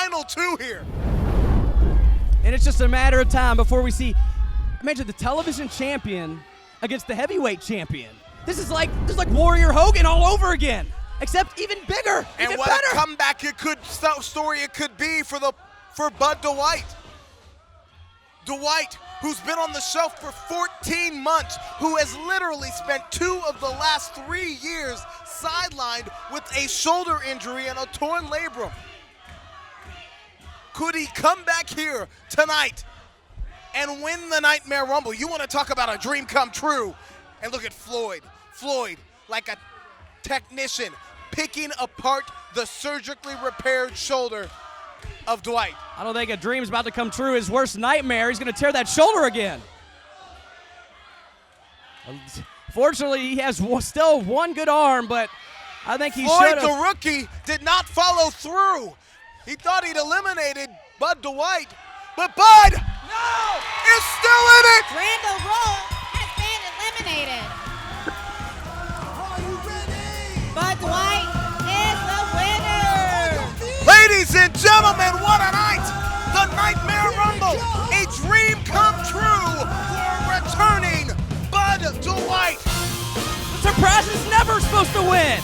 final two here. And it's just a matter of time before we see, imagine the television champion against the heavyweight champion. This is like Warrior Hogan all over again, except even bigger, and even what better. a comeback story it could be for Bud Dwight. Dwight, who's been on the shelf for 14 months, who has literally spent 2 of the last 3 years sidelined with a shoulder injury and a torn labrum. Could he come back here tonight and win the Nightmare Rumble? You want to talk about a dream come true. And look at Floyd. Floyd, like a technician, picking apart the surgically repaired shoulder of Dwight. I don't think a dream's about to come true. His worst nightmare, he's going to tear that shoulder again. Fortunately, he has still one good arm, but I think he should have. Floyd, the rookie, did not follow through. He thought he'd eliminated Bud Dwight, but Bud is still in it. Randall Roll has been eliminated. Are you ready? Bud Dwight is the winner. Ladies and gentlemen, what a night! The Nightmare Rumble, a dream come true for returning Bud Dwight. The surprise is never supposed to win.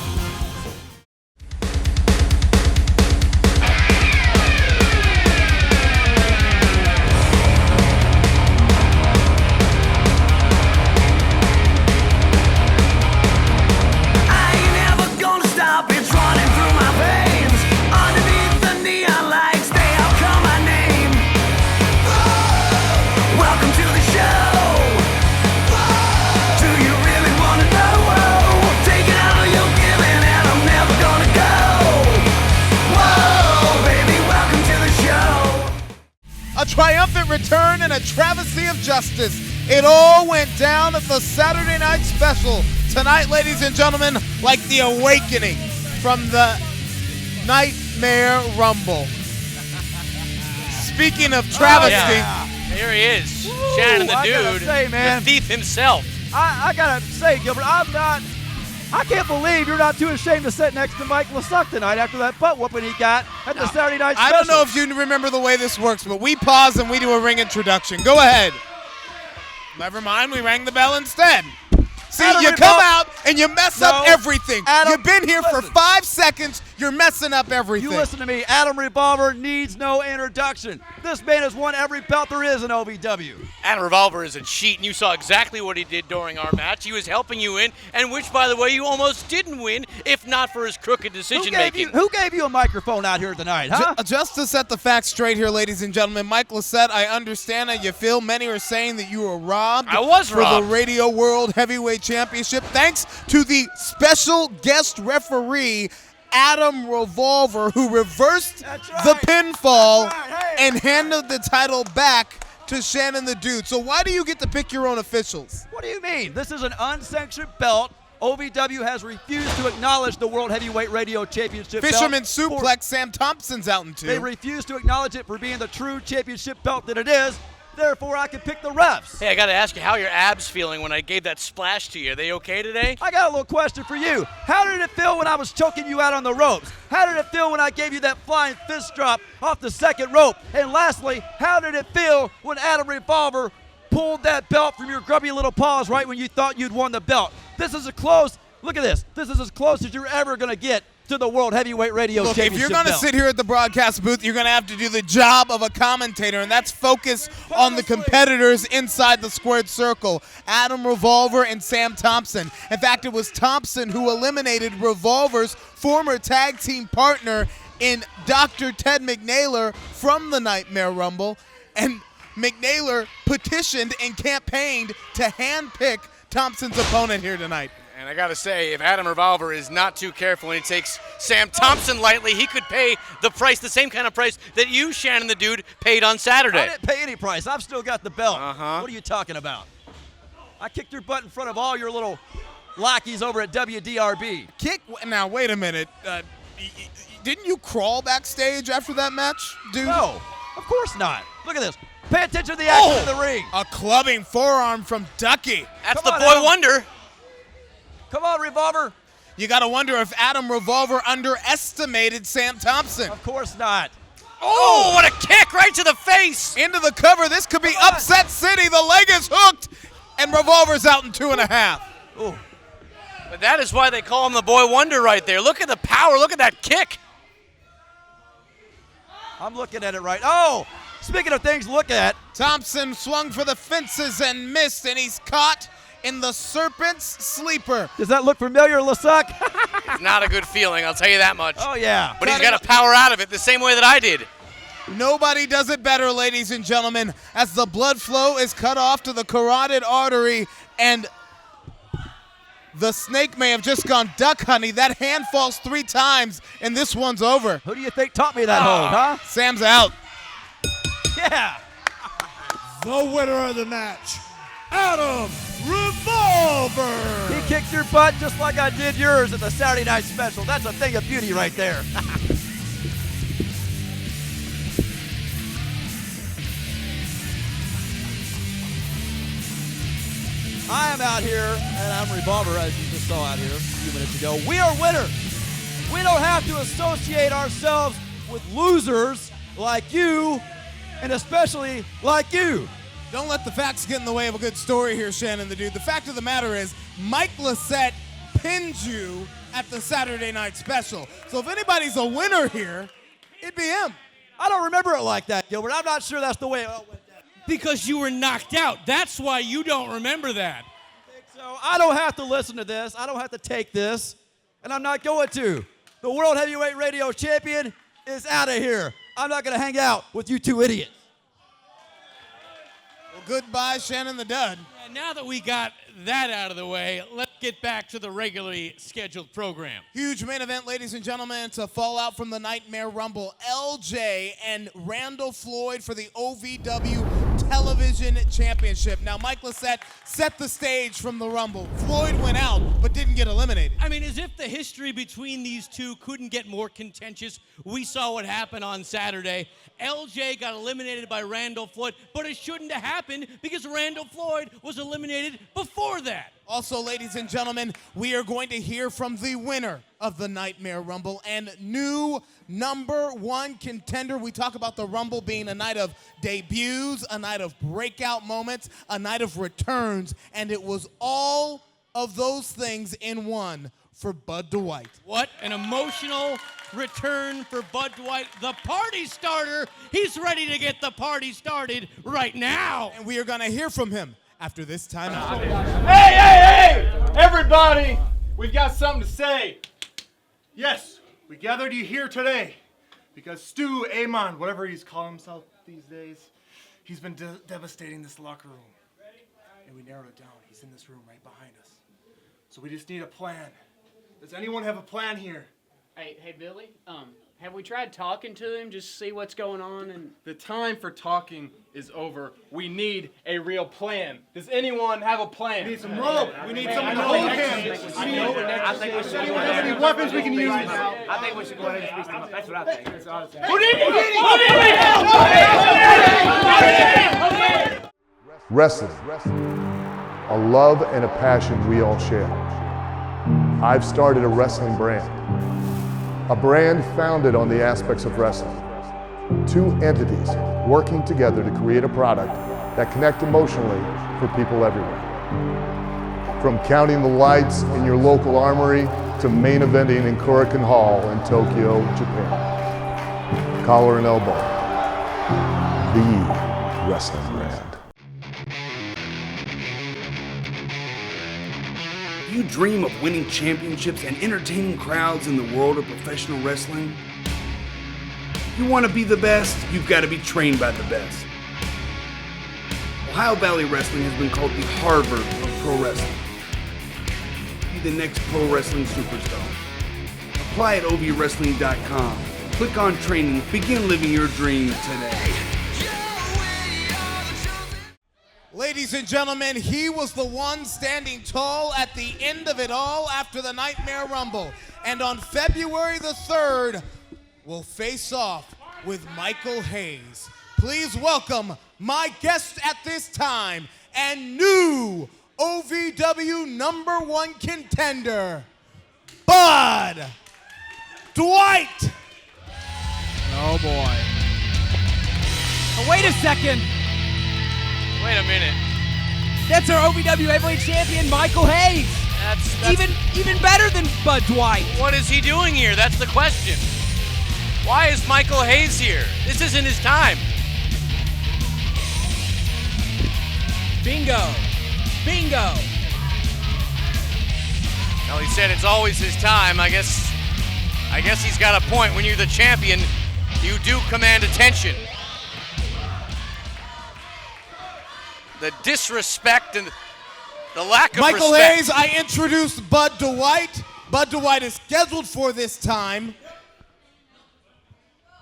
It's running through my veins. Underneath the neon lights, they all call my name. Welcome to the show. Do you really want to know? Taking all you're giving, and I'm never gonna go. Whoa, baby, welcome to the show. A triumphant return and a travesty of justice. It all went down at the Saturday Night Special. Tonight, ladies and gentlemen, like the awakening from the Nightmare Rumble. Speaking of travesty. Here he is, Shannon the I gotta Dude, say, man, the thief himself. I gotta say, Gilbert, I can't believe you're not too ashamed to sit next to Mike LeSuck tonight after that butt whooping he got at the Saturday Night Special. I don't know if you remember the way this works, but we pause and we do a ring introduction. Go ahead. Never mind, we rang the bell instead. See, you come out and you mess up everything. You've been here for 5 seconds. You're messing up everything. You listen to me. Adam Revolver needs no introduction. This man has won every belt there is in OVW. Adam Revolver is a cheat, and you saw exactly what he did during our match. He was helping you win, and which, by the way, you almost didn't win if not for his crooked decision-making. Who gave you a microphone out here tonight, huh? Just to set the facts straight here, ladies and gentlemen, Mike Lissette, I understand how you feel. Many are saying that you were robbed. I was robbed. For the Radio World Heavyweight Championship, thanks to the special guest referee, Adam Revolver, who reversed the pinfall and handed the title back to Shannon the Dude. So why do you get to pick your own officials? What do you mean? This is an unsanctioned belt. OVW has refused to acknowledge the World Heavyweight Radio Championship Fisherman belt. Suplex, Sam Thompson's out in 2. They refuse to acknowledge it for being the true championship belt that it is. Therefore, I can pick the refs. Hey, I got to ask you, how are your abs feeling when I gave that splash to you? Are they okay today? I got a little question for you. How did it feel when I was choking you out on the ropes? How did it feel when I gave you that flying fist drop off the second rope? And lastly, how did it feel when Adam Revolver pulled that belt from your grubby little paws right when you thought you'd won the belt? This is as close, look at this. This is as close as you're ever going to get to the World Heavyweight Radio Championship if you're going to belt. sit here at the broadcast booth, you're going to have to do the job of a commentator, and that's focus on the competitors inside the squared circle, Adam Revolver and Sam Thompson. In fact, it was Thompson who eliminated Revolver's former tag team partner in Dr. Ted McNaylor from the Nightmare Rumble, and McNaylor petitioned and campaigned to handpick Thompson's opponent here tonight. And I got to say, if Adam Revolver is not too careful and he takes Sam Thompson lightly, he could pay the price, the same kind of price that you, Shannon the Dude, paid on Saturday. I didn't pay any price. I've still got the belt. Uh-huh. What are you talking about? I kicked your butt in front of all your little lackeys over at WDRB. Now, wait a minute. Didn't you crawl backstage after that match, dude? No, of course not. Look at this. Pay attention to the action in the ring. A clubbing forearm from Ducky. That's Come the on, boy Adam. wonder. Come on, Revolver. You got to wonder if Adam Revolver underestimated Sam Thompson. Of course not. Oh, what a kick right to the face. Into the cover. This could be upset city. The leg is hooked, and Revolver's out in 2.5. Ooh. But that is why they call him the Boy Wonder right there. Look at the power. Look at that kick. I'm looking at it right. Oh, speaking of things to look at. Thompson swung for the fences and missed, and he's caught in the Serpent's Sleeper. Does that look familiar, Lasuk? It's not a good feeling, I'll tell you that much. Oh, yeah. But he's got to power out of it the same way that I did. Nobody does it better, ladies and gentlemen, as the blood flow is cut off to the carotid artery, and the snake may have just gone duck hunting. That hand falls 3 times, and this one's over. Who do you think taught me that hold, huh? Sam's out. Yeah. The winner of the match, Adam Revolver. He kicked your butt just like I did yours at the Saturday Night Special. That's a thing of beauty right there. I am out here, and I'm Revolver, as you just saw out here a few minutes ago. We are winners. We don't have to associate ourselves with losers like you, and especially like you. Don't let the facts get in the way of a good story here, Shannon the Dude. The fact of the matter is, Mike Lissette pinned you at the Saturday Night Special. So if anybody's a winner here, it'd be him. I don't remember it like that, Gilbert. I'm not sure that's the way it all went down. Because you were knocked out. That's why you don't remember that. So I don't have to listen to this. I don't have to take this, and I'm not going to. The World Heavyweight Radio Champion is out of here. I'm not going to hang out with you two idiots. Well, goodbye, Shannon the Dud. And now that we got that out of the way, let's get back to the regularly scheduled program. Huge main event, ladies and gentlemen. It's a fallout from the Nightmare Rumble. LJ and Randall Floyd for the OVW Television Championship. Now, Mike Lissette set the stage from the Rumble. Floyd went out, but didn't get eliminated. I mean, as if the history between these two couldn't get more contentious. We saw what happened on Saturday. LJ got eliminated by Randall Floyd, but it shouldn't have happened because Randall Floyd was eliminated before that. Also, ladies and gentlemen, we are going to hear from the winner of the Nightmare Rumble and new #1 contender. We talk about the Rumble being a night of debuts, a night of breakout moments, a night of returns, and it was all of those things in one for Bud Dwight. What an emotional return for Bud Dwight, the party starter. He's ready to get the party started right now. And we are going to hear from him after this timeout. Hey! Everybody, we've got something to say. Yes, we gathered you here today because Stu Amon, whatever he's calling himself these days, he's been devastating this locker room. And we narrowed it down. He's in this room right behind us. So we just need a plan. Does anyone have a plan here? Hey, Billy. Have we tried talking to him just to see what's going on? And The time for talking is over. We need a real plan. Does anyone have a plan? We need some rope. We need someone to hold him. I think we should. Anyone have any weapons we can use? I think we should go ahead and speak to him. That's what I think. That's all I'm saying. Wrestling, a love and a passion we all share. I've started a wrestling brand, a brand founded on the aspects of wrestling. Two entities working together to create a product that connect emotionally for people everywhere. From counting the lights in your local armory to main eventing in Korakuen Hall in Tokyo, Japan. Collar and Elbow, the wrestling brand. You dream of winning championships and entertaining crowds in the world of professional wrestling? You want to be the best, you've got to be trained by the best. Ohio Valley Wrestling has been called the Harvard of pro wrestling. Be the next pro wrestling superstar. Apply at ovwrestling.com. Click on training, begin living your dream today. Ladies and gentlemen, he was the one standing tall at the end of it all after the Nightmare Rumble. And on February the 3rd, will face off with Michael Hayes. Please welcome my guest at this time and new OVW #1 contender, Bud Dwight. Oh boy. Wait a second. Wait a minute. That's our OVW Heavyweight Champion, Michael Hayes. That's even better than Bud Dwight. What is he doing here? That's the question. Why is Michael Hayes here? This isn't his time. Bingo. Bingo. Well, he said it's always his time. I guess he's got a point. When you're the champion, you do command attention. The disrespect and the lack of Michael respect. Hayes, I introduced Bud Dwight. Bud Dwight is scheduled for this time.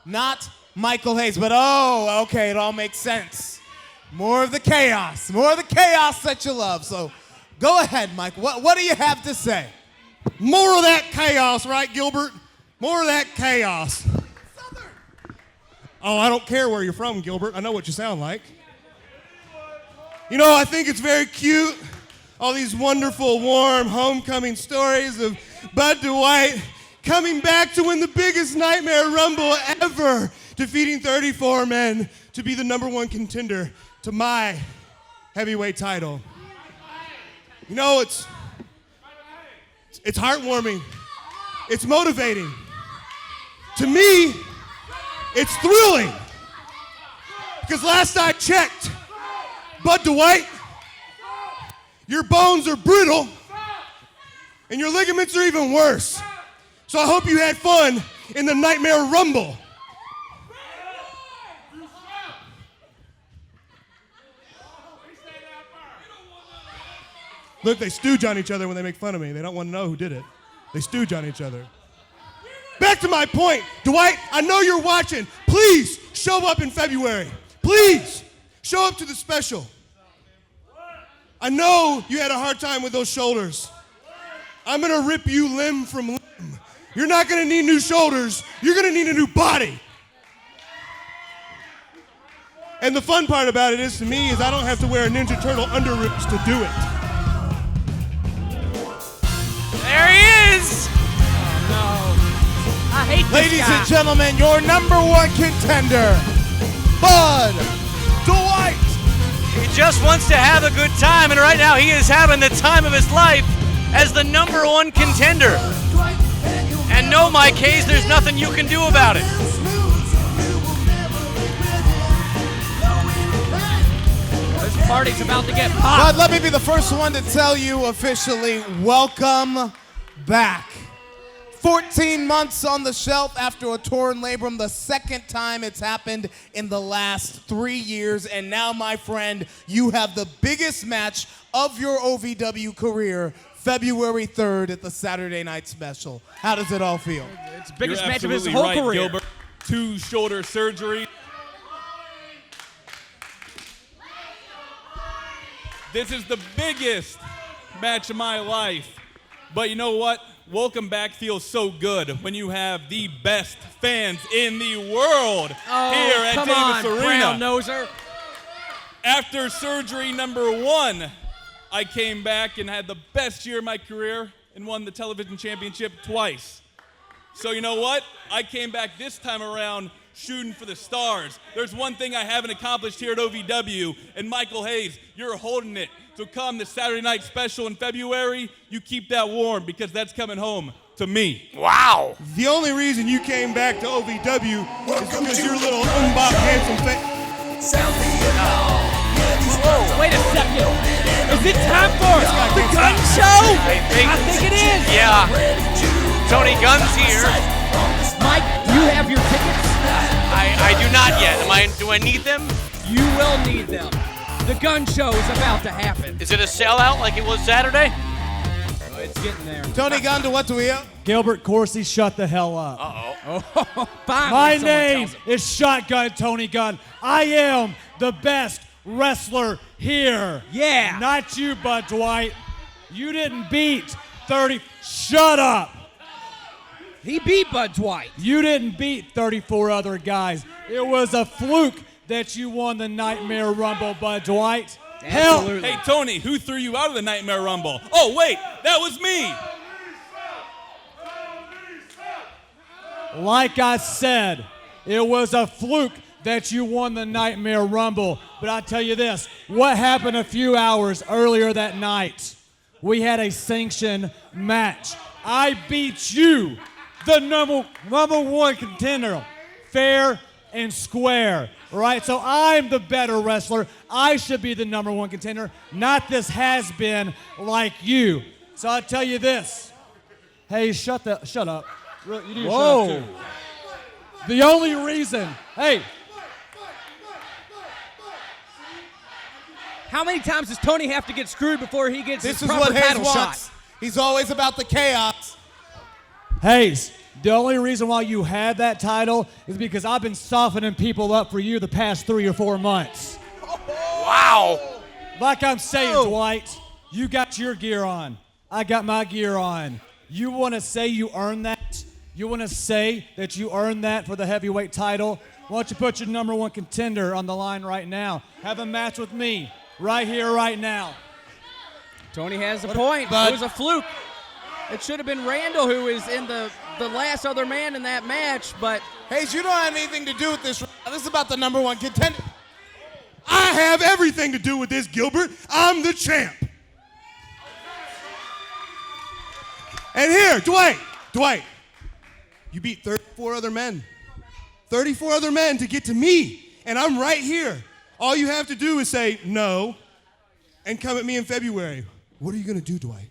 Not Michael Hayes, but oh, okay, it all makes sense. More of the chaos that you love. So go ahead, Mike. What do you have to say? More of that chaos, right, Gilbert? More of that chaos. Oh, I don't care where you're from, Gilbert. I know what you sound like. You know, I think it's very cute. All these wonderful, warm, homecoming stories of Bud Dwight coming back to win the biggest Nightmare Rumble ever, defeating 34 men to be the #1 contender to my heavyweight title. You know, it's heartwarming. It's motivating. To me, it's thrilling. Because last I checked, Bud Dwight, your bones are brittle, and your ligaments are even worse. So I hope you had fun in the Nightmare Rumble. Look, they stooge on each other when they make fun of me. They don't want to know who did it. They stooge on each other. Back to my point, Dwight, I know you're watching. Please show up in February. Please show up to the special. I know you had a hard time with those shoulders. I'm gonna rip you limb from limb. You're not gonna need new shoulders. You're gonna need a new body. And the fun part about it is, to me, is I don't have to wear a Ninja Turtle underribs to do it. There he is! Oh, no. I hate this Ladies guy. and gentlemen, your #1 contender, Bud Dwight. He just wants to have a good time, and right now he is having the time of his life as the #1 contender. And no, Mike Hayes, there's nothing you can do about it. This party's about to get hot. Bud, let me be the first one to tell you officially, welcome back. 14 months on the shelf after a torn labrum, the second time it's happened in the last 3 years. And now, my friend, you have the biggest match of your OVW career, February 3rd at the Saturday Night Special. How does it all feel? It's the biggest You're match of his absolutely whole right, career. Gilbert. 2 shoulder surgery. This is the biggest match of my life. But you know what? Welcome back feels so good when you have the best fans in the world here at Davis Arena. Brown noser. After surgery #1, I came back and had the best year of my career and won the television championship twice. So you know what? I came back this time around shooting for the stars. There's one thing I haven't accomplished here at OVW, and Michael Hayes, you're holding it. So come the Saturday Night Special in February, you keep that warm because that's coming home to me. Wow. The only reason you came back to OVW is because your little umbop handsome face. Whoa, wait a second. Is it time for the Gunn show? I think it is. Yeah. Tony Gunn's here. Mike, you have your tickets? I do not yet. Do I need them? You will need them. The Gunn show is about to happen. Is it a sellout like it was Saturday? It's getting there. Tony Gunn, to what do we have? Gilbert Corsi, shut the hell up. Oh, finally My someone name tells him. is Shotgun Tony Gunn. I am the best wrestler here. Yeah. Not you, Bud Dwight. You didn't beat 30. Shut up. He beat Bud Dwight. You didn't beat 34 other guys. It was a fluke that you won the Nightmare Rumble, Bud Dwight. Hell. Hey, Tony, who threw you out of the Nightmare Rumble? Oh, wait, that was me. Like I said, it was a fluke that you won the Nightmare Rumble. But I'll tell you this, what happened a few hours earlier that night? We had a sanctioned match. I beat you, the number one contender, fair and square, right? So I'm the better wrestler. I should be the number one contender, not this has-been like you. So I'll tell you this. Hey, shut up. You need to shut up too. The only reason, hey. How many times does Tony have to get screwed before he gets This his is proper what Hayes title wants. shot? He's always about the chaos. Hayes, the only reason why you had that title is because I've been softening people up for you the past 3 or 4 months. Wow. Like I'm saying, Dwight, you got your gear on. I got my gear on. You want to say you earned that? You want to say that you earned that for the heavyweight title? Why don't you put your number one contender on the line right now? Have a match with me right here, right now. Tony has a point. It was a fluke. It should have been Randall who is in the last other man in that match, but... Hayes, you don't have anything to do with this. This is about the number one contender. I have everything to do with this, Gilbert. I'm the champ. And here, Dwight, you beat 34 other men. 34 other men to get to me, and I'm right here. All you have to do is say no and come at me in February. What are you going to do, Dwight?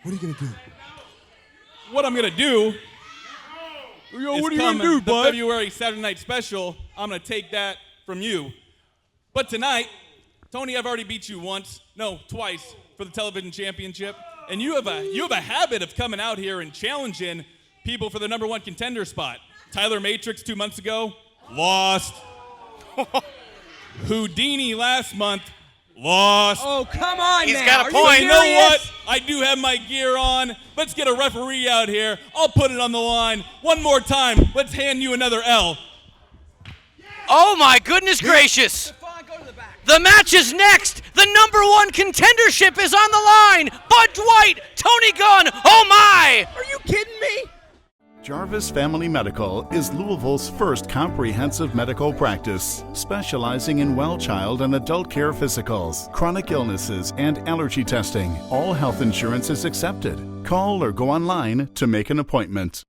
What are you going to do? What I'm going to do what are you gonna do, the bud? February Saturday Night Special, I'm going to take that from you. But tonight, Tony, I've already beat you twice for the television championship. And you have a habit of coming out here and challenging people for the number one contender spot. Tyler Matrix 2 months ago, lost. Houdini last month, lost. Oh, come on He's now. got a Are point. You You know serious? what? I do have my gear on. Let's get a referee out here. I'll put it on the line. One more time. Let's hand you another L. Oh my goodness gracious. The match is next. The number one contendership is on the line. Bud Dwight, Tony Gunn. Oh my! Are you kidding me? Jarvis Family Medical is Louisville's first comprehensive medical practice, specializing in well child and adult care physicals, chronic illnesses, and allergy testing. All health insurance is accepted. Call or go online to make an appointment.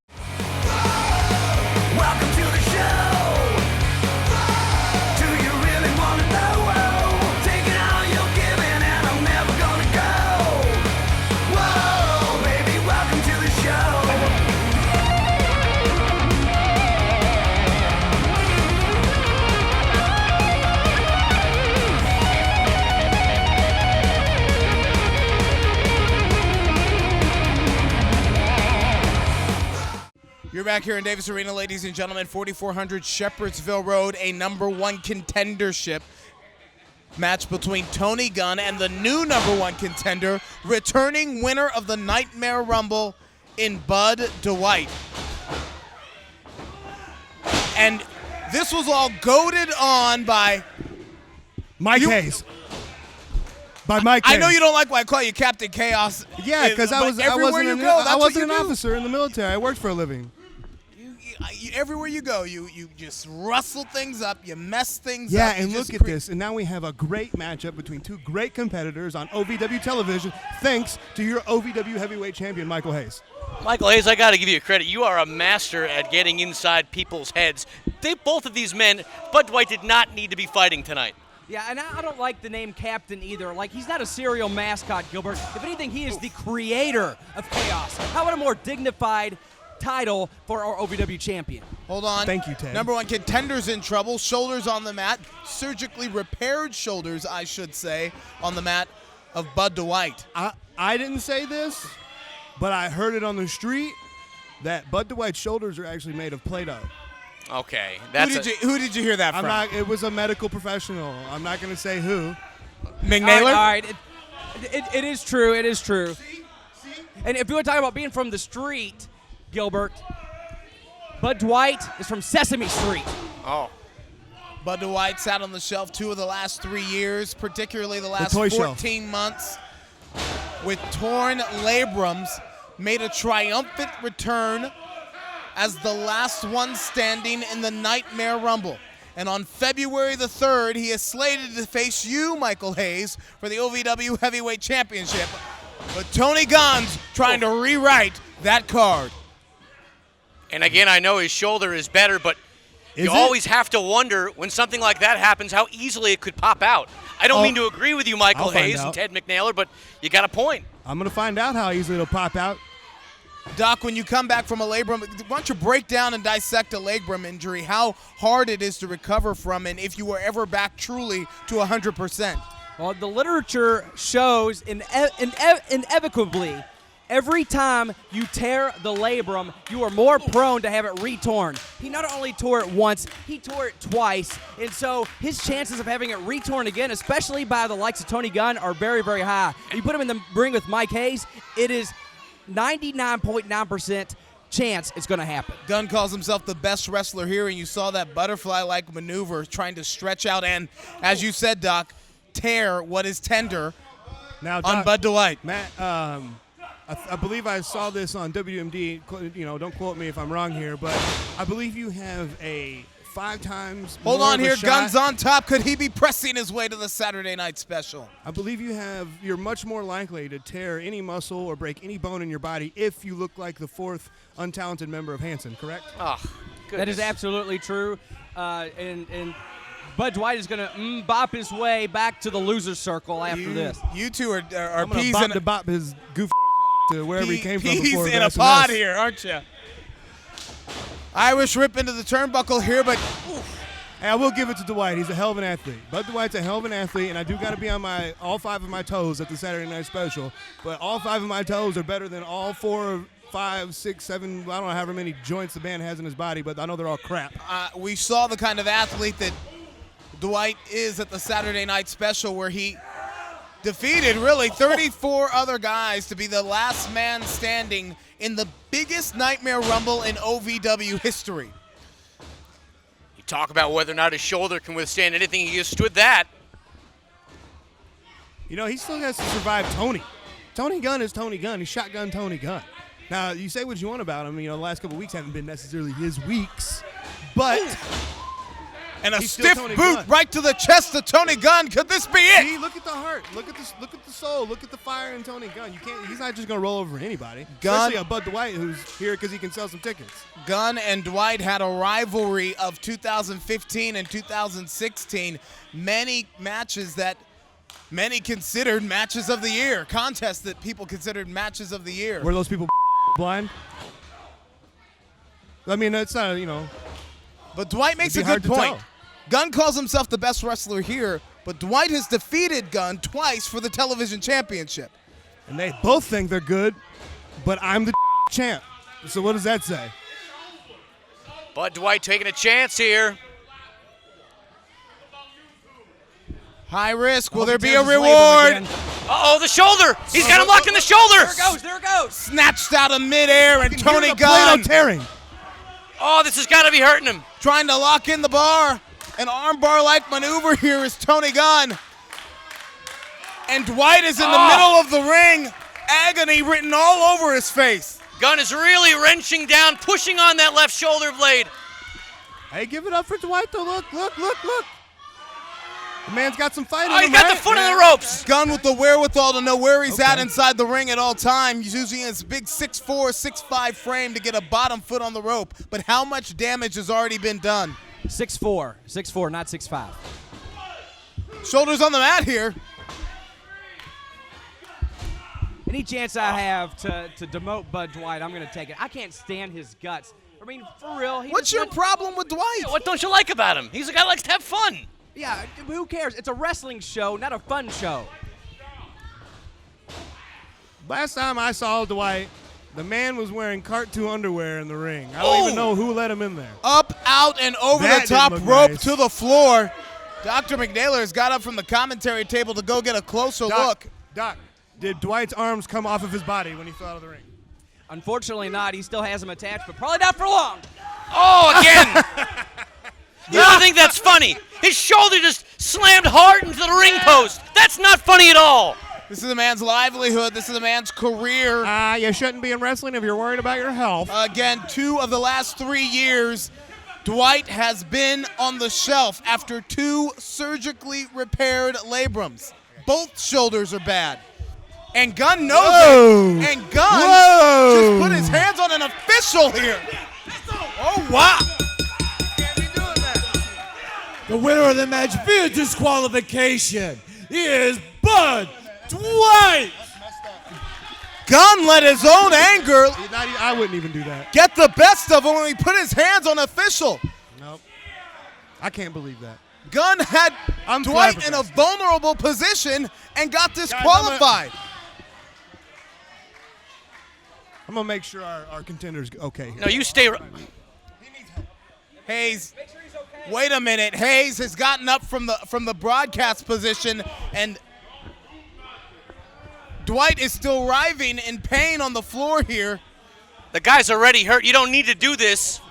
Welcome to the show. Do you really want to know? Taking all you're giving and I'm never gonna go. Whoa, baby, welcome to the show. You're back here in Davis Arena, ladies and gentlemen, 4400 Shepherdsville Road, a number one contendership match between Tony Gunn and the new number one contender, returning winner of the Nightmare Rumble in Bud Dwight. And this was all goaded on by Mike Hayes. By Mike Hayes. I know you don't like why I call you Captain Chaos. Yeah, because I wasn't an officer in the military. I worked for a living. Everywhere you go, you just rustle things up, you mess things up. Yeah, and look at this. And now we have a great matchup between two great competitors on OVW television, thanks to your OVW heavyweight champion, Michael Hayes. Michael Hayes, I got to give you credit. You are a master at getting inside people's heads. Both of these men, Bud Dwight did not need to be fighting tonight. Yeah, and I don't like the name Captain either. Like, he's not a serial mascot, Gilbert. If anything, he is the creator of chaos. How about a more dignified title for our OVW champion? Hold on. Thank you, Ted. Number one contender's in trouble. Shoulders on the mat. Surgically repaired shoulders, I should say, on the mat of Bud Dwight. I didn't say this, but I heard it on the street that Bud Dwight's shoulders are actually made of Play-Doh. Okay. Who did you hear that from? It was a medical professional. I'm not going to say who. McNaylor? All right. It is true. It is true. And if you want to talk about being from the street, Gilbert, Bud Dwight is from Sesame Street. Oh. Bud Dwight sat on the shelf 2 of the last 3 years, particularly the last toy 14 months, with torn labrums, made a triumphant return as the last one standing in the Nightmare Rumble. And on February the 3rd, he is slated to face you, Michael Hayes, for the OVW Heavyweight Championship. But Tony Gunn's trying to rewrite that card. And again, I know his shoulder is better, but you always have to wonder when something like that happens how easily it could pop out. I don't mean to agree with you, Michael Hayes and Ted McNaylor, but you got a point. I'm going to find out how easily it'll pop out. Doc, when you come back from a labrum, why don't you break down and dissect a labrum injury, how hard it is to recover from, and if you were ever back truly to 100%? Well, the literature shows inevitably every time you tear the labrum, you are more prone to have it retorn. He not only tore it once, he tore it twice. And so his chances of having it retorn again, especially by the likes of Tony Gunn, are very, very high. You put him in the ring with Mike Hayes, it is 99.9% chance it's going to happen. Gunn calls himself the best wrestler here, and you saw that butterfly-like maneuver trying to stretch out and, as you said, Doc, tear what is tender now, on Doc, Bud Dwight. Matt, I believe I saw this on WMD. You know, don't quote me if I'm wrong here, but I believe you have a 5 times Hold more on of a here, shot. Gunn's on top. Could he be pressing his way to the Saturday night special? I believe you're much more likely to tear any muscle or break any bone in your body if you look like the 4th untalented member of Hanson, correct? Oh, that is absolutely true. And Bud Dwight is going to bop his way back to the loser circle after this. You two are I'm gonna peas bop his goof to wherever he came from peas before. in a SNS. pod here, aren't you? Irish whip into the turnbuckle here, but hey, I will give it to Dwight. He's a hell of an athlete. Bud Dwight's a hell of an athlete, and I do got to be on all 5 of my toes at the Saturday night special. But all 5 of my toes are better than all 4, 5, 6, 7. I don't know however many joints the man has in his body, but I know they're all crap. We saw the kind of athlete that Dwight is at the Saturday night special, where he defeated really 34 other guys to be the last man standing in the biggest Nightmare Rumble in OVW history. You talk about whether or not his shoulder can withstand anything. He stood that. You know, he still has to survive Tony. Tony Gunn is Tony Gunn. He's shotgun Tony Gunn. Now, you say what you want about him. You know, the last couple of weeks haven't been necessarily his weeks, but and a he's still stiff Tony boot Gunn. right to the chest of Tony Gunn. Could this be it? See, look at the heart. Look at this. Look at the soul. Look at the fire in Tony Gunn. You can't. He's not just gonna roll over anybody. Gunn, especially a Bud Dwight who's here because he can sell some tickets. Gunn and Dwight had a rivalry of 2015 and 2016. Many matches that many considered matches of the year. Contests that people considered matches of the year. Were those people blind? I mean, that's not, you know. But Dwight makes a It'd be good hard to point. tell. Gunn calls himself the best wrestler here, but Dwight has defeated Gunn twice for the television championship. And they both think they're good, but I'm the champ. So what does that say? Bud Dwight taking a chance here. High risk. Will there be a reward? Uh-oh, the shoulder. He's got him locked in the shoulder. There it goes. Snatched out of midair, and Tony Play-Doh Gunn tearing. Oh, this has got to be hurting him. trying to lock in the bar. An armbar-like maneuver here is Tony Gunn. And Dwight is in the middle of the ring. Agony written all over his face. Gunn is really wrenching down, pushing on that left shoulder blade. Hey, give it up for Dwight, though. Look, look, look, look. The man's got some fight in Oh, he him, got right? the foot of the ropes. Gunn with the wherewithal to know where he's at inside the ring at all times. He's using his big 6'4", 6'5" frame to get a bottom foot on the rope. But how much damage has already been done? 6'4", 6'4", not 6'5". Shoulders on the mat here. Any chance I have to demote Bud Dwight, I'm going to take it. I can't stand his guts. I mean, for real. What's your problem with Dwight? Yeah, what don't you like about him? He's a guy that likes to have fun. Yeah, who cares? It's a wrestling show, not a fun show. Last time I saw Dwight, the man was wearing cartoon underwear in the ring. I don't even know who let him in there. Up, out, and over That the top didn't rope look nice. to the floor. Dr. McNaylor has got up from the commentary table to go get a closer look. Doc, did Dwight's arms come off of his body when he fell out of the ring? Unfortunately not. He still has them attached, but probably not for long. Oh, again. You don't think that's funny? His shoulder just slammed hard into the ring post. That's not funny at all. This is a man's livelihood. This is a man's career. You shouldn't be in wrestling if you're worried about your health. Again, 2 of the last 3 years, Dwight has been on the shelf after 2 surgically repaired labrums. Both shoulders are bad. And Gunn knows it. And Gunn just put his hands on an official here. Oh, wow. The winner of the match via disqualification is Bud Dwight. Gunn let his own anger I wouldn't even do that. get the best of him when he put his hands on official. Nope. I can't believe that. Gunn had Dwight in a vulnerable position and got disqualified. I'm going to make sure our contender's okay. No, you stay. Hayes, wait a minute. Hayes has gotten up from the broadcast position, and Dwight is still writhing in pain on the floor here. The guy's already hurt. You don't need to do this.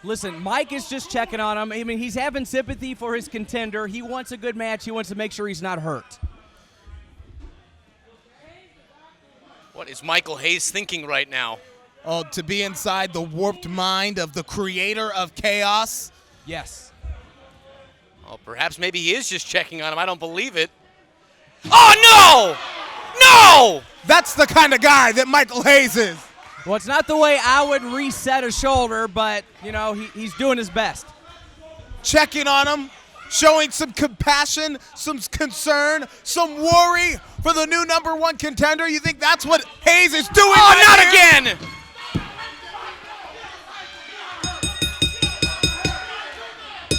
Listen, Mike is just checking on him. I mean, he's having sympathy for his contender. He wants a good match. He wants to make sure he's not hurt. What is Michael Hayes thinking right now? Oh, to be inside the warped mind of the creator of chaos? Yes. Oh, perhaps maybe he is just checking on him. I don't believe it. Oh, no! No! That's the kind of guy that Michael Hayes is. Well, it's not the way I would reset a shoulder, but, you know, he's doing his best. Checking on him, showing some compassion, some concern, some worry for the new #1 contender. You think that's what Hayes is doing? Oh, right not here? again!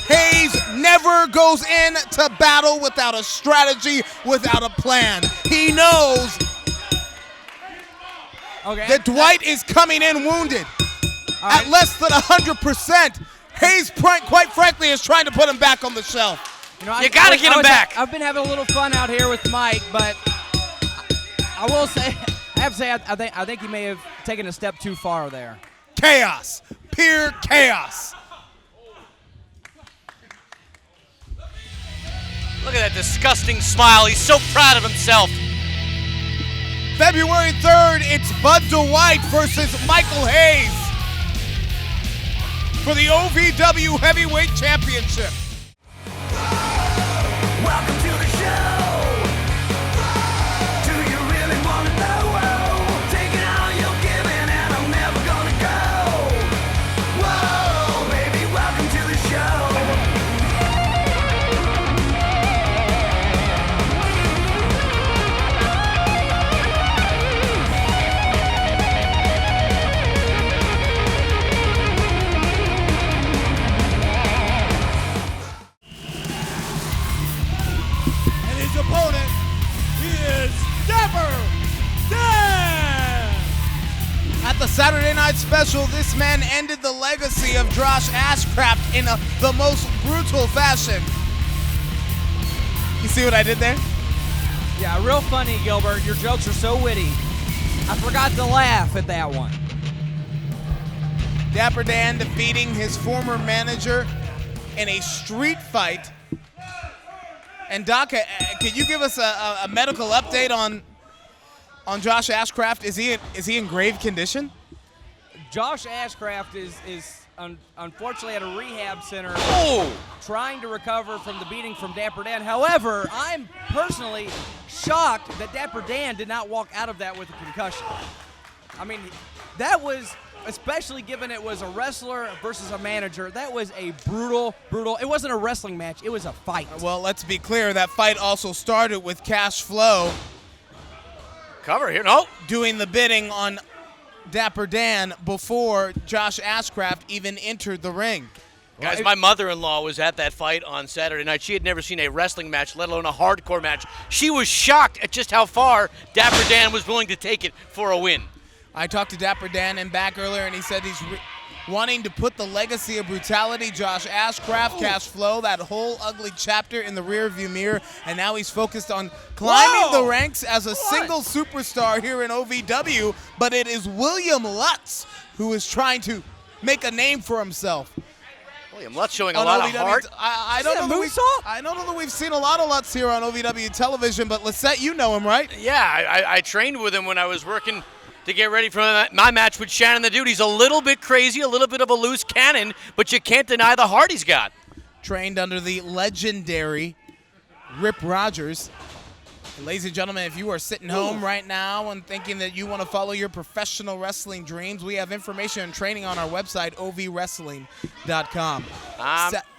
Hayes never goes into battle without a strategy, without a plan. He knows that Dwight is coming in wounded at less than 100%. Hayes, quite frankly, is trying to put him back on the shelf. You know, You gotta get him back. I've been having a little fun out here with Mike, but I will say, I think he may have taken a step too far there. Chaos, pure chaos. Look at that disgusting smile. He's so proud of himself. February 3rd, it's Bud Dwight versus Michael Hayes for the OVW Heavyweight Championship. Welcome to the show. Do you really want to know? Taking all you're giving and I'm never gonna go. Whoa, baby, welcome to the show. And his opponent is Dapper Dan. At the Saturday Night Special, this man ended the legacy of Josh Ashcraft in the most brutal fashion. You see what I did there? Yeah, real funny, Gilbert. Your jokes are so witty. I forgot to laugh at that one. Dapper Dan defeating his former manager in a street fight. And Doc, can you give us a medical update on Josh Ashcraft? Is he in grave condition? Josh Ashcraft is unfortunately at a rehab center trying to recover from the beating from Dapper Dan. However, I'm personally shocked that Dapper Dan did not walk out of that with a concussion. I mean, that was, especially given it was a wrestler versus a manager, that was a brutal, it wasn't a wrestling match, it was a fight. Well, let's be clear, that fight also started with Cash Flow Cover here, no. doing the bidding on Dapper Dan before Josh Ashcraft even entered the ring. Guys, my mother-in-law was at that fight on Saturday night. She had never seen a wrestling match, let alone a hardcore match. She was shocked at just how far Dapper Dan was willing to take it for a win. I talked to Dapper Dan and back earlier, and he said he's wanting to put the legacy of brutality, Josh Ashcraft, Cash Flow, that whole ugly chapter in the rearview mirror, and now he's focused on climbing the ranks as a single superstar here in OVW, but it is William Lutz who is trying to make a name for himself. William Lutz showing a lot of heart. I don't know that we've seen a lot of Lutz here on OVW television, but Lisette, you know him, right? Yeah, I trained with him when I was working to get ready for my match with Shannon the Dude. He's a little bit crazy, a little bit of a loose cannon, but you can't deny the heart he's got. Trained under the legendary Rip Rogers. Ladies and gentlemen, if you are sitting home right now and thinking that you want to follow your professional wrestling dreams, we have information and training on our website, ovwrestling.com.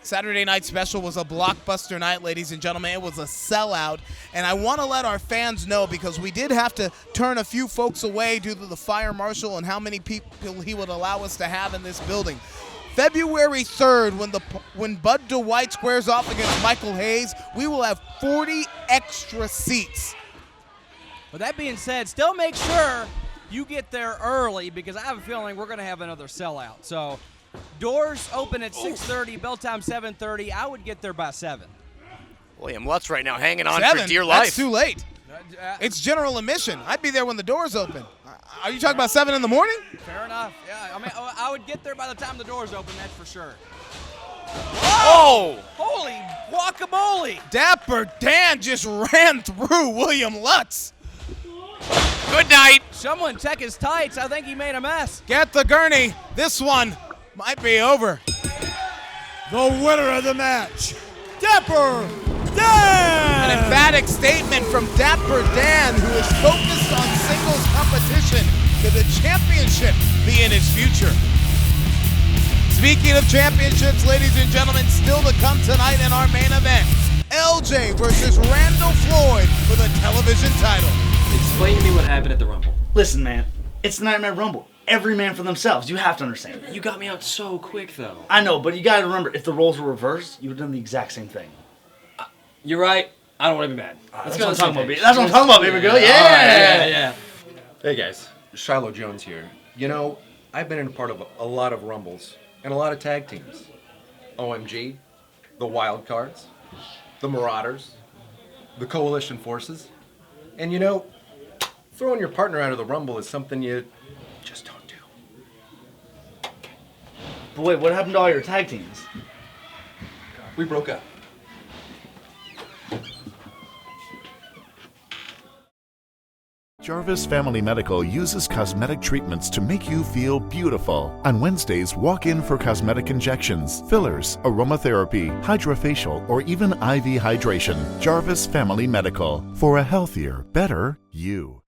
Saturday Night Special was a blockbuster night, ladies and gentlemen. It was a sellout, and I want to let our fans know, because we did have to turn a few folks away due to the fire marshal and how many people he would allow us to have in this building. February 3rd, when Bud Dwight squares off against Michael Hayes, we will have 40 extra seats. With that being said, still make sure you get there early, because I have a feeling we're going to have another sellout. So doors open at 6:30, bell time 7:30. I would get there by 7. William Lutz right now hanging on 7? for dear life. That's too late. It's general admission. I'd be there when the doors open. Are you talking about 7 in the morning? Fair enough. Yeah, I mean, I would get there by the time the doors open, that's for sure. Whoa! Holy guacamole! Dapper Dan just ran through William Lutz. Good night. Someone check his tights. I think he made a mess. Get the gurney. This one might be over. The winner of the match, Dapper Dan! An emphatic statement from Dapper Dan, who is focused on singles competition to the championship being his future. Speaking of championships, ladies and gentlemen, still to come tonight in our main event, LJ versus Randall Floyd for the television title. Explain to me what happened at the Rumble. Listen, man, it's the Nightmare Rumble. Every man for themselves. You have to understand. You got me out so quick, though. I know, but you gotta remember, if the roles were reversed, you would have done the exact same thing. You're right. I don't want to be mad. That's what I'm talking about, baby. That's what I'm talking about, baby girl. Yeah! Yeah. Hey, guys. Shiloh Jones here. You know, I've been in part of a lot of Rumbles and a lot of tag teams. OMG, the Wild Cards, the Marauders, the Coalition Forces. And you know, throwing your partner out of the Rumble is something you just don't do. But wait, what happened to all your tag teams? We broke up. Jarvis Family Medical uses cosmetic treatments to make you feel beautiful. On Wednesdays, walk in for cosmetic injections, fillers, aromatherapy, hydrofacial, or even IV hydration. Jarvis Family Medical, for a healthier, better you.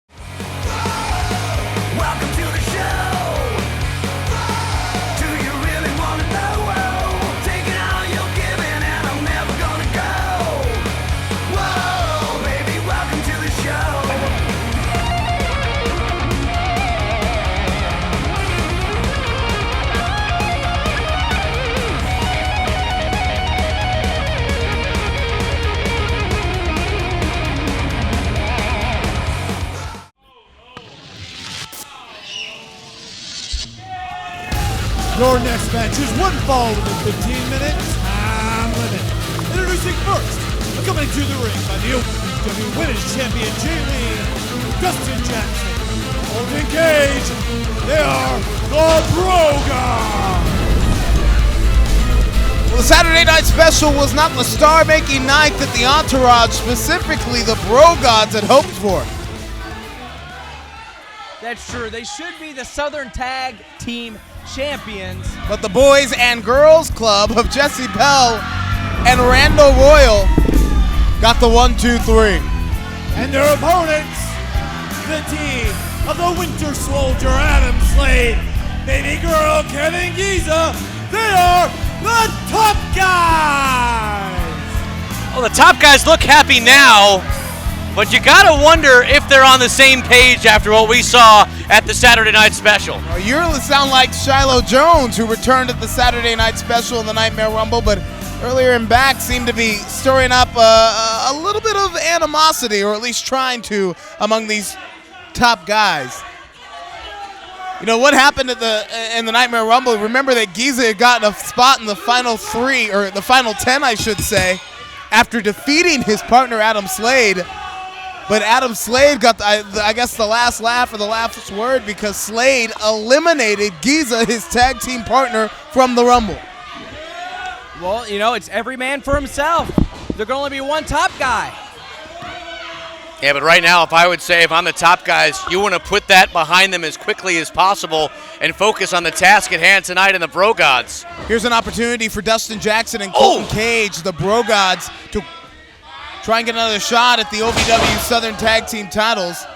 Welcome to the show. Do you really want to know? Taking all you're giving and I'm never gonna go. Whoa, baby, welcome to the show. Your next match is one fall within 15 minutes time limit. Introducing first, coming to the ring by the OVW Women's Champion Jayleen, Dustin Jackson, Alden Cage. They are the Bro Gods. Well, the Saturday Night Special was not the star-making night that the Entourage, specifically the Bro Gods, had hoped for. That's true. They should be the Southern Tag Team Champions. But the Boys and Girls Club of Jesse Bell and Randall Royal got the 1, 2, 3. And their opponents, the team of the Winter Soldier Adam Slade, Baby Girl Kevin Giza. They are the Top Guys. Well, the Top Guys look happy now, but you gotta wonder if they're on the same page after what we saw at the Saturday Night Special. Well, you sound like Shiloh Jones, who returned at the Saturday Night Special in the Nightmare Rumble, but earlier in back seemed to be stirring up a little bit of animosity, or at least trying to, among these top guys. You know what happened in the Nightmare Rumble? Remember that Giza had gotten a spot in the final 3, or the final 10, I should say, after defeating his partner Adam Slade. But Adam Slade got, I guess, the last laugh or the last word, because Slade eliminated Giza, his tag team partner, from the Rumble. Well, you know, it's every man for himself. There can only be one top guy. Yeah, but right now, if I'm the top guys, you want to put that behind them as quickly as possible and focus on the task at hand tonight in the Bro Gods. Here's an opportunity for Dustin Jackson and Colton Cage, the Bro Gods, to try and get another shot at the OVW Southern Tag Team titles.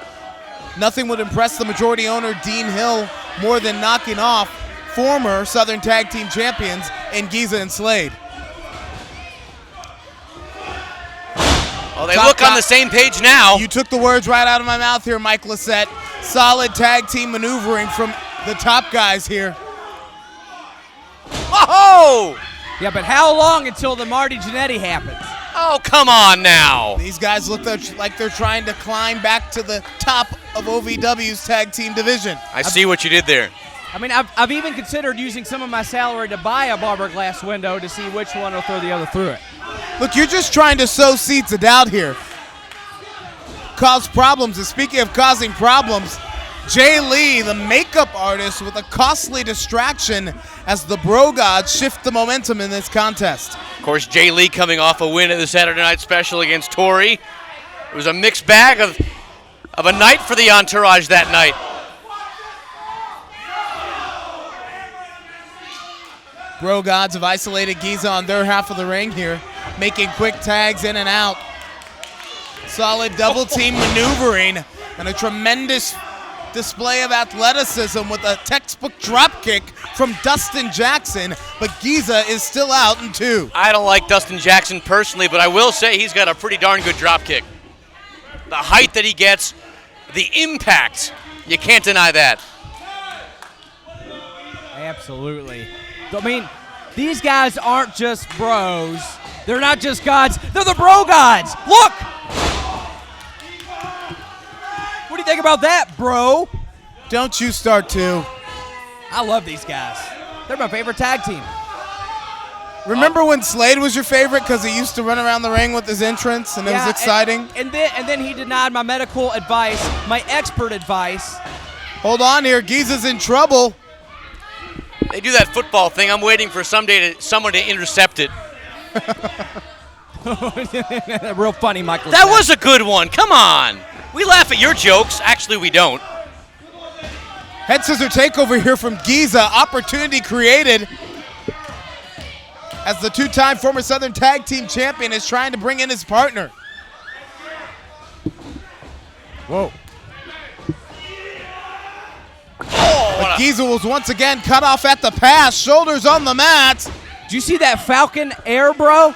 Nothing would impress the majority owner, Dean Hill, more than knocking off former Southern Tag Team champions in Giza and Slade. Oh, they look on the same page now. You took the words right out of my mouth here, Mike Lissette. Solid tag team maneuvering from the top guys here. Oh! Yeah, but how long until the Marty Jannetty happens? Oh, come on now. These guys look like they're trying to climb back to the top of OVW's tag team division. I see what you did there. I mean, I've even considered using some of my salary to buy a barber glass window to see which one will throw the other through it. Look, you're just trying to sow seeds of doubt here. Cause problems. And speaking of causing problems, Jay Lee, the makeup artist, with a costly distraction as the Bro Gods shift the momentum in this contest. Of course, Jay Lee coming off a win at the Saturday Night Special against Tori. It was a mixed bag of a night for the Entourage that night. Bro Gods have isolated Giza on their half of the ring here, making quick tags in and out. Solid double team maneuvering and a tremendous display of athleticism with a textbook drop kick from Dustin Jackson, but Giza is still out in 2. I don't like Dustin Jackson personally, but I will say he's got a pretty darn good drop kick. The height that he gets, the impact, you can't deny that. Absolutely. I mean, these guys aren't just bros. They're not just gods. They're the Bro Gods. Look! What do you think about that, bro? Don't you start to. I love these guys. They're my favorite tag team. Remember when Slade was your favorite because he used to run around the ring with his entrance and it was exciting? And then he denied my medical advice, my expert advice. Hold on here. Giza's in trouble. They do that football thing. I'm waiting for someone to intercept it. Real funny, Michael. That was a good one. Come on. We laugh at your jokes. Actually, we don't. Head scissor takeover here from Giza. Opportunity created as the 2-time former Southern Tag Team champion is trying to bring in his partner. Whoa. But Giza was once again cut off at the pass. Shoulders on the mat. Did you see that Falcon Air, bro?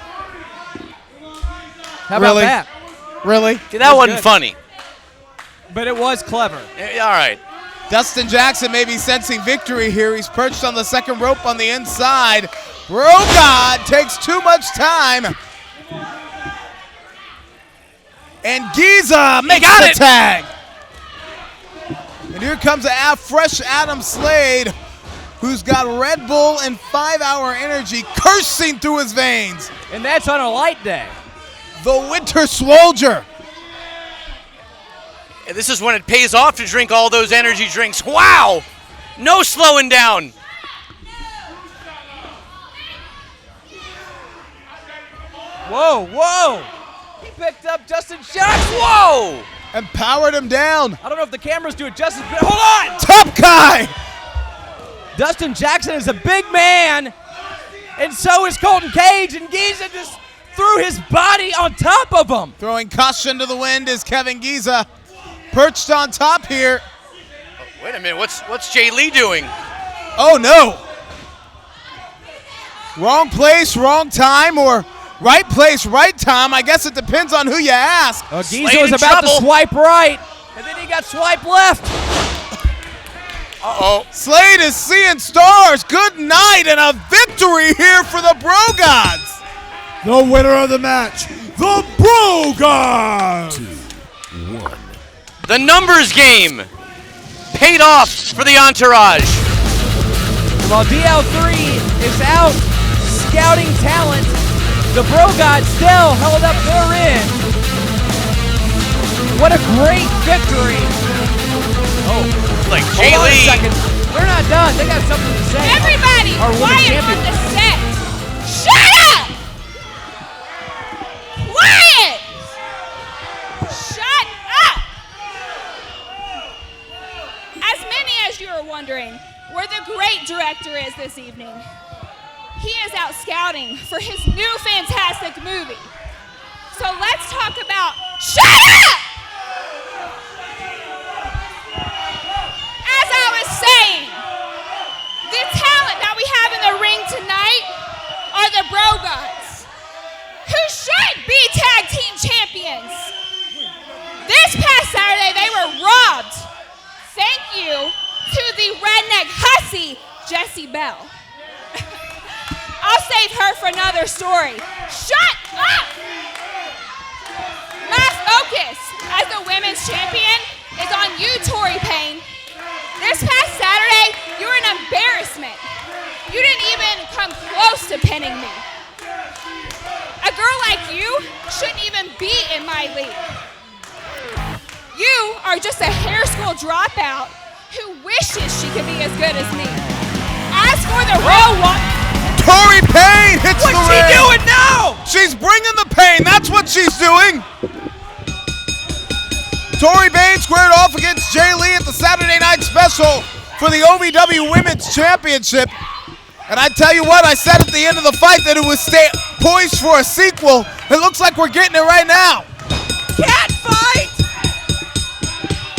How about that? Really? See, that wasn't funny. But it was clever. All right. Dustin Jackson may be sensing victory here. He's perched on the second rope on the inside. Bro God takes too much time. And Giza makes the tag. And here comes a fresh Adam Slade, who's got Red Bull and 5-hour energy coursing through his veins. And that's on a light day. The Winter Soldier. And this is when it pays off to drink all those energy drinks. Wow! No slowing down. Whoa, whoa! He picked up Justin Jackson. Whoa! And powered him down. I don't know if the cameras do it justice, but hold on! Top guy! Dustin Jackson is a big man, and so is Colton Cage, and Giza just threw his body on top of him. Throwing caution to the wind is Kevin Giza, perched on top here. Oh, wait a minute, what's Jay Lee doing? Oh no! Wrong place, wrong time, or right place, right time. I guess it depends on who you ask. Giza was about to swipe right, and then he got swipe left. Uh-oh. Slade is seeing stars. Good night and a victory here for the Bro Gods. The winner of the match, the Bro Gods. 2-1. The numbers game paid off for the Entourage. While DL3 is out scouting talent, the Bro Gods still held up their end. What a great victory. Oh, like Jay Hold on Lee. a second. They're not done. They got something to say. Everybody, Our women's quiet champion. on the set. Shut up! Quiet! Shut director is this evening. He is out scouting for his new fantastic movie. So let's talk about Shut Up! As I was saying, the talent that we have in the ring tonight are the Bro Gods, who should be tag team champions. This past Saturday, they were robbed. Thank you to the redneck hussy, Jessie Bell. I'll save her for another story. Shut up! My focus as the women's champion is on you, Tori Payne. This past Saturday, you were an embarrassment. You didn't even come close to pinning me. A girl like you shouldn't even be in my league. You are just a hair school dropout who wishes she could be as good as me. As for the real one, Tori Payne hits the ring. What's she doing now? She's bringing the pain. That's what she's doing. Tori Payne squared off against Jay Lee at the Saturday Night Special for the OVW Women's Championship. And I tell you what, I said at the end of the fight that it was poised for a sequel. It looks like we're getting it right now. Cat fight!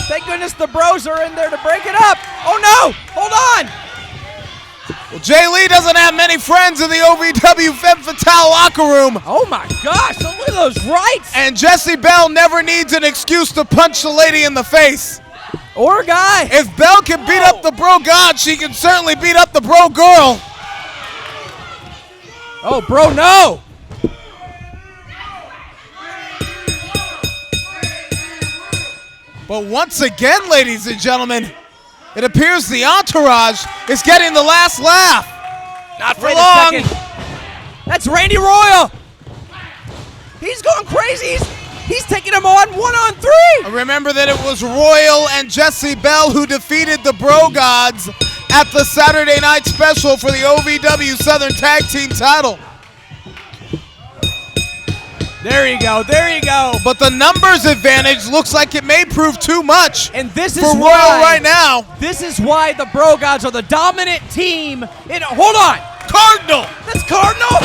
Thank goodness the bros are in there to break it up. Oh no! Hold on! Well, Jay Lee doesn't have many friends in the OVW Femme Fatale locker room. Oh my gosh, look at those rights! And Jessie Bell never needs an excuse to punch the lady in the face. Or a guy. If Bell can beat up the Bro God, she can certainly beat up the Bro Girl. Oh, bro, no! But once again, ladies and gentlemen, it appears the entourage is getting the last laugh. Not for Wait long. a second. That's Randy Royal. He's going crazy. He's taking him on 1-on-3. Remember that it was Royal and Jessie Bell who defeated the Bro Gods at the Saturday Night Special for the OVW Southern Tag Team title. There you go, there you go. But the numbers advantage looks like it may prove too much and this is for Royal why, right now. This is why the Bro Gods are the dominant team. Hold on. Cardinal. That's Cardinal?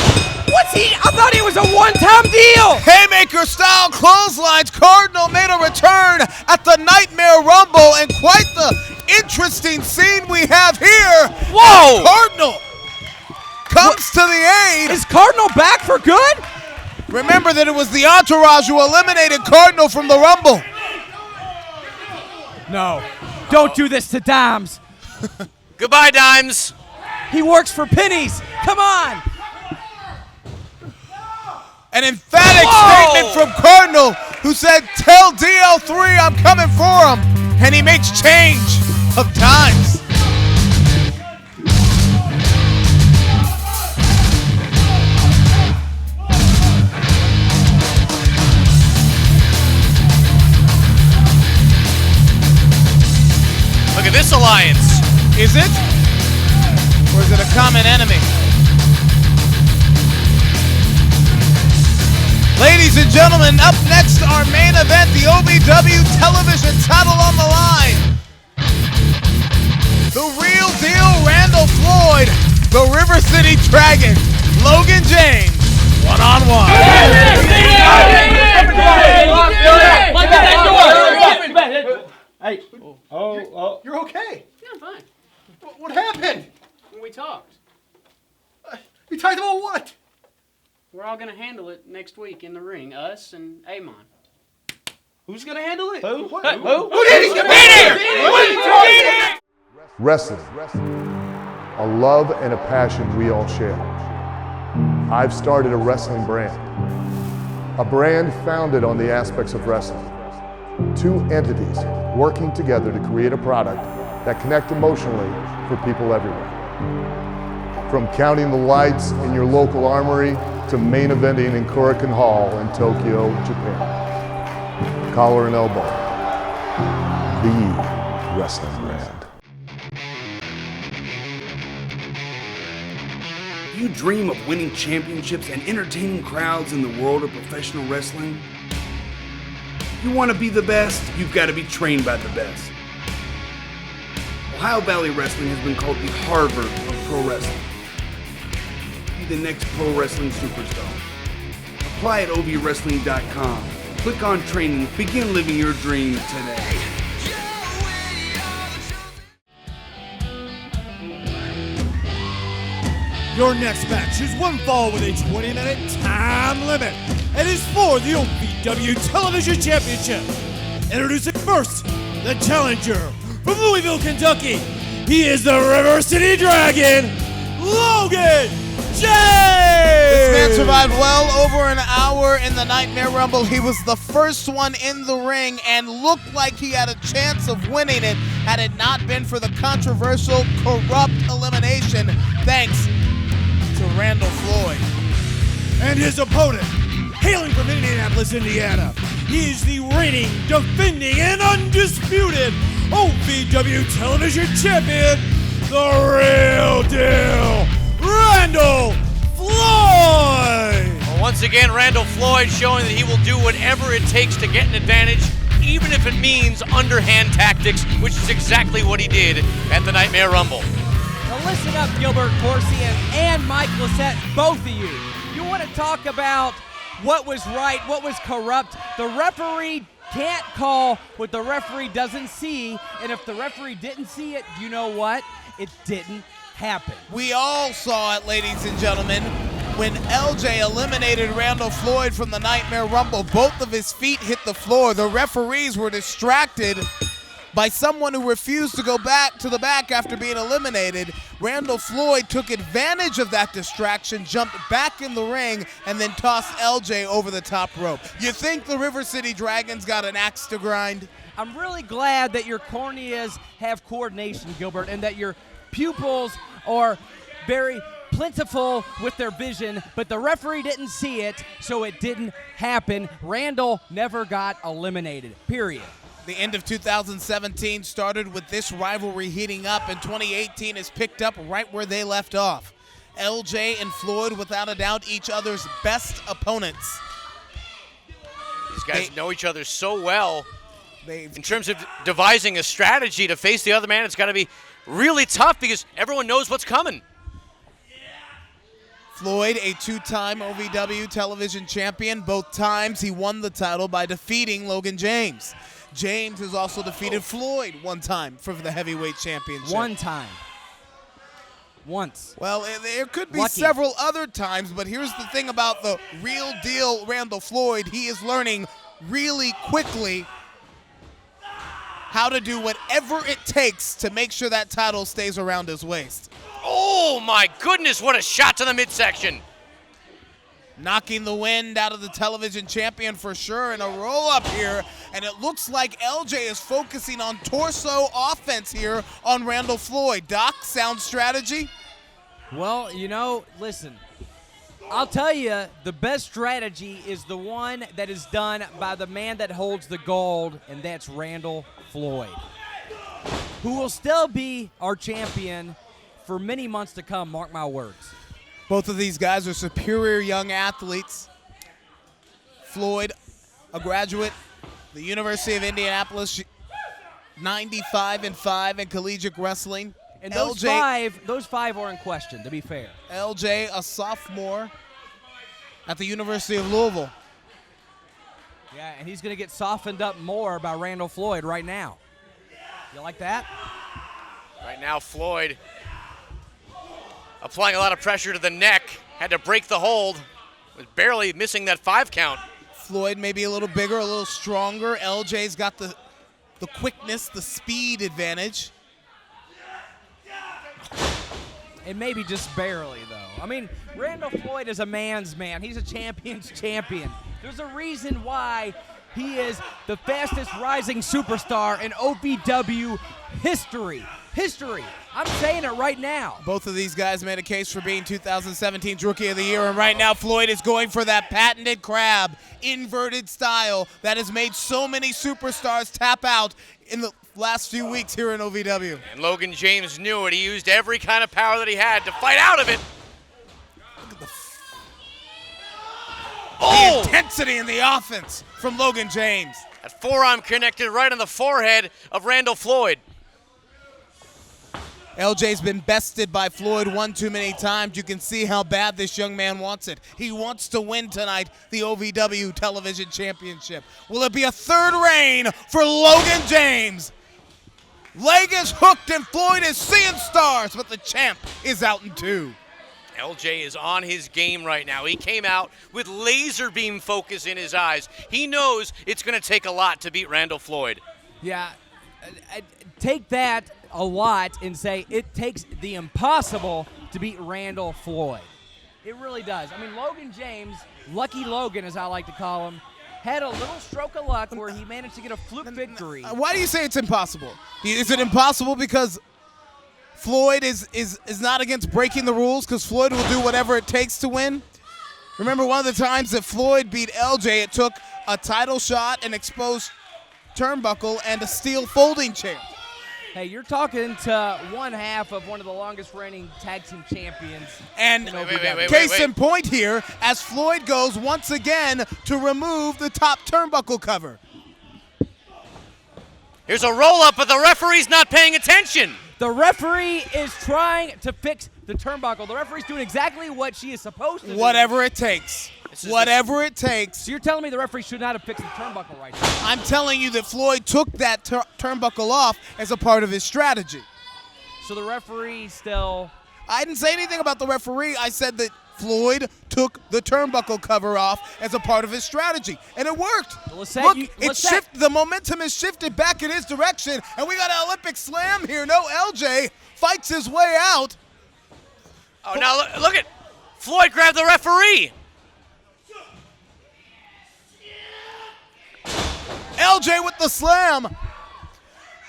What's he? I thought he was a one-time deal. Haymaker style clotheslines. Cardinal made a return at the Nightmare Rumble, and quite the interesting scene we have here. Whoa! Cardinal comes to the aid. Is Cardinal back for good? Remember that it was the entourage who eliminated Cardinal from the Rumble. No, don't do this to Dimes. Goodbye, Dimes. He works for pennies. Come on. An emphatic statement from Cardinal, who said, "Tell DL3 I'm coming for him," and he makes change of Dimes. Look at this alliance. Is it? Or is it a common enemy? Ladies and gentlemen, up next, our main event, the OVW television title on the line. The real deal, Randall Floyd, the River City Dragon, Logan James, one-on-one. Hey. Oh. You're okay. Yeah, I'm fine. What happened? We talked. You talked about what? We're all gonna handle it next week in the ring. Us and Amon. Who's gonna handle it? Who? What? Who did he get here? Wrestling, a love and a passion we all share. I've started a wrestling brand, a brand founded on the aspects of wrestling. Two entities working together to create a product that connect emotionally for people everywhere. From counting the lights in your local armory to main eventing in Korakuen Hall in Tokyo, Japan. Collar and Elbow, the wrestling brand. You dream of winning championships and entertaining crowds in the world of professional wrestling? You want to be the best, you've got to be trained by the best. Ohio Valley Wrestling has been called the Harvard of pro wrestling. Be the next pro wrestling superstar. Apply at ovwrestling.com. Click on training. Begin living your dream today. Your next match is one fall with a 20-minute time limit and is for the OVW Television Championship. Introducing first, the challenger from Louisville, Kentucky. He is the River City Dragon, Logan James! This man survived well over an hour in the Nightmare Rumble. He was the first one in the ring and looked like he had a chance of winning it had it not been for the controversial, corrupt elimination, thanks to Randall Floyd. And his opponent, hailing from Indianapolis, Indiana, he is the reigning, defending, and undisputed OVW Television Champion, the real deal, Randall Floyd! Well, once again, Randall Floyd showing that he will do whatever it takes to get an advantage, even if it means underhand tactics, which is exactly what he did at the Nightmare Rumble. Now listen up, Gilbert Corsi and Mike Lissette, both of you. You want to talk about what was right, what was corrupt. The referee can't call what the referee doesn't see, and if the referee didn't see it, you know what? It didn't happen. We all saw it, ladies and gentlemen. When LJ eliminated Randall Floyd from the Nightmare Rumble, both of his feet hit the floor. The referees were distracted by someone who refused to go back to the back after being eliminated. Randall Floyd took advantage of that distraction, jumped back in the ring, and then tossed LJ over the top rope. You think the River City Dragons got an axe to grind? I'm really glad that your corneas have coordination, Gilbert, and that your pupils are very plentiful with their vision, but the referee didn't see it, so it didn't happen. Randall never got eliminated, period. The end of 2017 started with this rivalry heating up, and 2018 is picked up right where they left off. LJ and Floyd, without a doubt, each other's best opponents. These guys know each other so well. In terms of devising a strategy to face the other man, it's got to be really tough because everyone knows what's coming. Floyd, a two-time OVW television champion. Both times he won the title by defeating Logan James. James has also defeated Floyd one time for the heavyweight championship. One time. Once. Well, there could be Lucky. several other times, but here's the thing about the real deal Randall Floyd. He is learning really quickly how to do whatever it takes to make sure that title stays around his waist. Oh my goodness, what a shot to the midsection. Knocking the wind out of the television champion for sure, and a roll-up here, and it looks like LJ is focusing on torso offense here on Randall Floyd. Doc, sound strategy? Well, you know, listen, I'll tell you, the best strategy is the one that is done by the man that holds the gold, and that's Randall Floyd, who will still be our champion for many months to come, mark my words. Both of these guys are superior young athletes. Floyd, a graduate, the University of Indianapolis, 95-5 in collegiate wrestling. And those five are in question, to be fair. LJ, a sophomore at the University of Louisville. Yeah, and he's going to get softened up more by Randall Floyd right now. You like that? Right now, Floyd applying a lot of pressure to the neck, had to break the hold, was barely missing that 5 count. Floyd maybe a little bigger, a little stronger. LJ's got the quickness, the speed advantage. And maybe just barely, though. I mean, Randall Floyd is a man's man. He's a champion's champion. There's a reason why he is the fastest rising superstar in OVW history. I'm saying it right now. Both of these guys made a case for being 2017's Rookie of the Year, and right now Floyd is going for that patented crab inverted style that has made so many superstars tap out in the last few weeks here in OVW. And Logan James knew it. He used every kind of power that he had to fight out of it. Look at the intensity in the offense from Logan James. That forearm connected right on the forehead of Randall Floyd. LJ's been bested by Floyd one too many times. You can see how bad this young man wants it. He wants to win tonight the OVW Television Championship. Will it be a third reign for Logan James? Leg is hooked and Floyd is seeing stars, but the champ is out in 2. LJ is on his game right now. He came out with laser beam focus in his eyes. He knows it's going to take a lot to beat Randall Floyd. Yeah, take that a lot and say it takes the impossible to beat Randall Floyd. It really does. I mean, Logan James, Lucky Logan as I like to call him, had a little stroke of luck where he managed to get a fluke victory. Why do you say it's impossible? Is it impossible because Floyd is not against breaking the rules, because Floyd will do whatever it takes to win? Remember one of the times that Floyd beat LJ, it took a title shot, an exposed turnbuckle, and a steel folding chair. Hey, you're talking to one half of one of the longest reigning tag team champions. And case in point here, as Floyd goes once again to remove the top turnbuckle cover. Here's a roll-up, but the referee's not paying attention. The referee is trying to fix the turnbuckle. The referee's doing exactly what she is supposed to do. Whatever it takes. Whatever it takes. So you're telling me the referee should not have fixed the turnbuckle right now? I'm telling you that Floyd took that turnbuckle off as a part of his strategy. So the referee still... I didn't say anything about the referee. I said that Floyd took the turnbuckle cover off as a part of his strategy, and it worked. Look, the momentum has shifted back in his direction, and we got an Olympic slam here. No, LJ fights his way out. Oh, now look at Floyd grab the referee. LJ with the slam.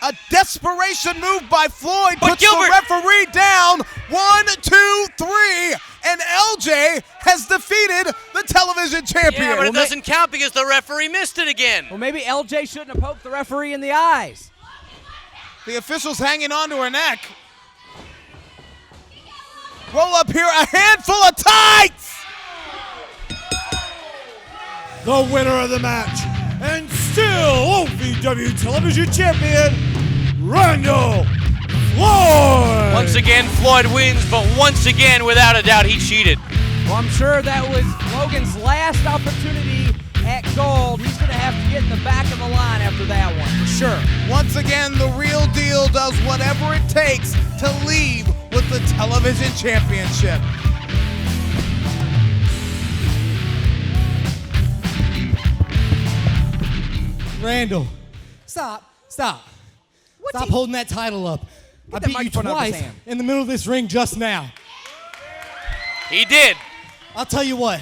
A desperation move by Floyd puts the referee down. 1, 2, 3, and LJ has defeated the television champion. Yeah, but it doesn't count because the referee missed it again. Well, maybe LJ shouldn't have poked the referee in the eyes. The official's hanging on to her neck. Roll up here, a handful of tights. The winner of the match, and still OVW Television Champion, Randall Floyd. Once again, Floyd wins, but once again, without a doubt, he cheated. Well, I'm sure that was Logan's last opportunity at gold. He's going to have to get in the back of the line after that one, for sure. Once again, the real deal does whatever it takes to leave with the television championship. Randall, stop. Stop holding that title up. I beat you twice in the middle of this ring just now. He did. I'll tell you what.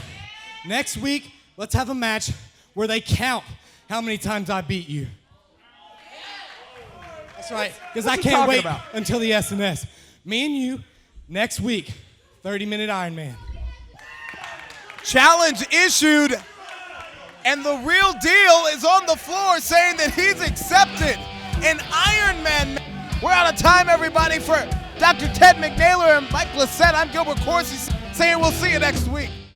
Next week, let's have a match where they count how many times I beat you. That's right, because I can't wait until the SNS. Me and you, next week, 30-minute Iron Man. Challenge issued. And the real deal is on the floor saying that he's accepted an Iron Man. We're out of time, everybody. For Dr. Ted McNaylor and Mike Lissette, I'm Gilbert Corsi saying we'll see you next week.